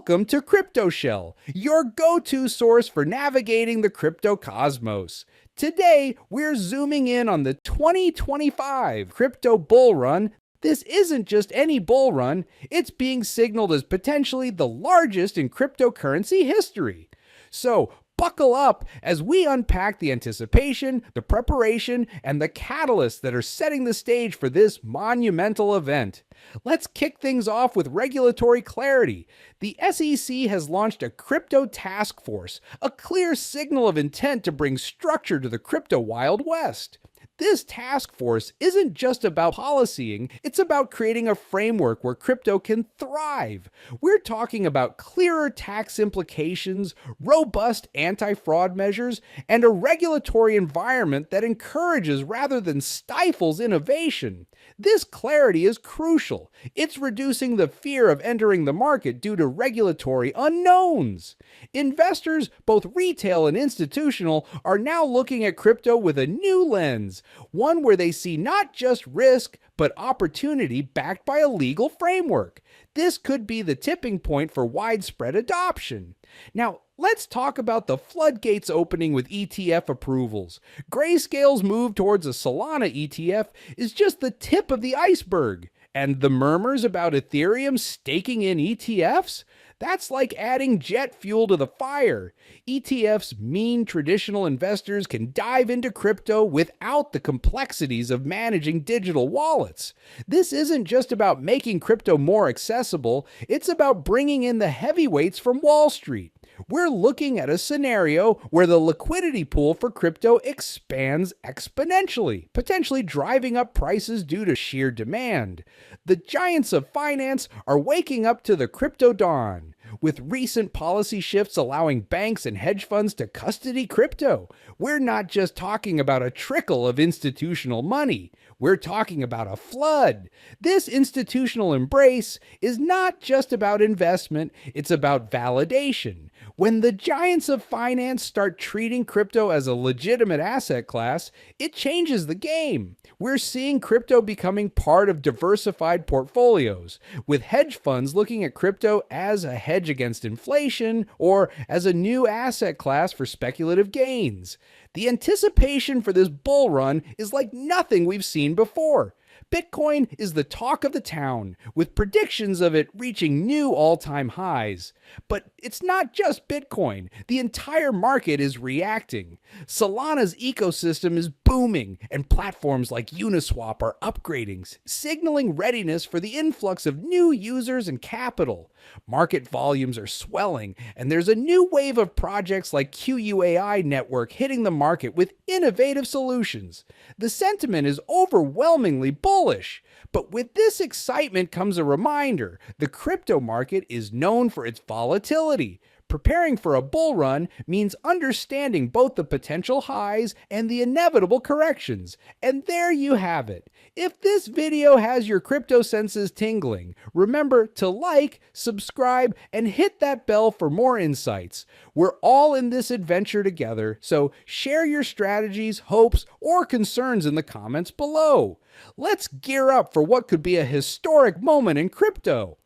Welcome to Crypto Shell, your go-to source for navigating the crypto cosmos. Today, we're zooming in on the 2025 crypto bull run. This isn't just any bull run, it's being signaled as potentially the largest in cryptocurrency history. So, buckle up as we unpack the anticipation, the preparation, and the catalysts that are setting the stage for this monumental event. Let's kick things off with regulatory clarity. The SEC has launched a crypto task force, a clear signal of intent to bring structure to the crypto Wild West. This task force isn't just about policying, it's about creating a framework where crypto can thrive. We're talking about clearer tax implications, robust anti-fraud measures, and a regulatory environment that encourages rather than stifles innovation. This clarity is crucial. It's reducing the fear of entering the market due to regulatory unknowns. Investors, both retail and institutional, are now looking at crypto with a new lens, one where they see not just risk, but opportunity backed by a legal framework. This could be the tipping point for widespread adoption. Now, let's talk about the floodgates opening with ETF approvals. Grayscale's move towards a Solana ETF is just the tip of the iceberg. And the murmurs about Ethereum staking in ETFs? That's like adding jet fuel to the fire. ETFs mean traditional investors can dive into crypto without the complexities of managing digital wallets. This isn't just about making crypto more accessible, it's about bringing in the heavyweights from Wall Street. We're looking at a scenario where the liquidity pool for crypto expands exponentially, potentially driving up prices due to sheer demand. The giants of finance are waking up to the crypto dawn, with recent policy shifts allowing banks and hedge funds to custody crypto. We're not just talking about a trickle of institutional money. We're talking about a flood. This institutional embrace is not just about investment, it's about validation. When the giants of finance start treating crypto as a legitimate asset class, it changes the game. We're seeing crypto becoming part of diversified portfolios, with hedge funds looking at crypto as a hedge against inflation or as a new asset class for speculative gains. The anticipation for this bull run is like nothing we've seen before. Bitcoin is the talk of the town, with predictions of it reaching new all-time highs. But it's not just Bitcoin. The entire market is reacting. Solana's ecosystem is booming, and platforms like Uniswap are upgrading, signaling readiness for the influx of new users and capital. Market volumes are swelling, and there's a new wave of projects like QUAI Network hitting the market with innovative solutions. The sentiment is overwhelmingly bullish. But with this excitement comes a reminder: the crypto market is known for its volatility. Preparing for a bull run means understanding both the potential highs and the inevitable corrections. And there you have it. If this video has your crypto senses tingling, remember to like, subscribe, and hit that bell for more insights. We're all in this adventure together, so share your strategies, hopes, or concerns in the comments below. Let's gear up for what could be a historic moment in crypto.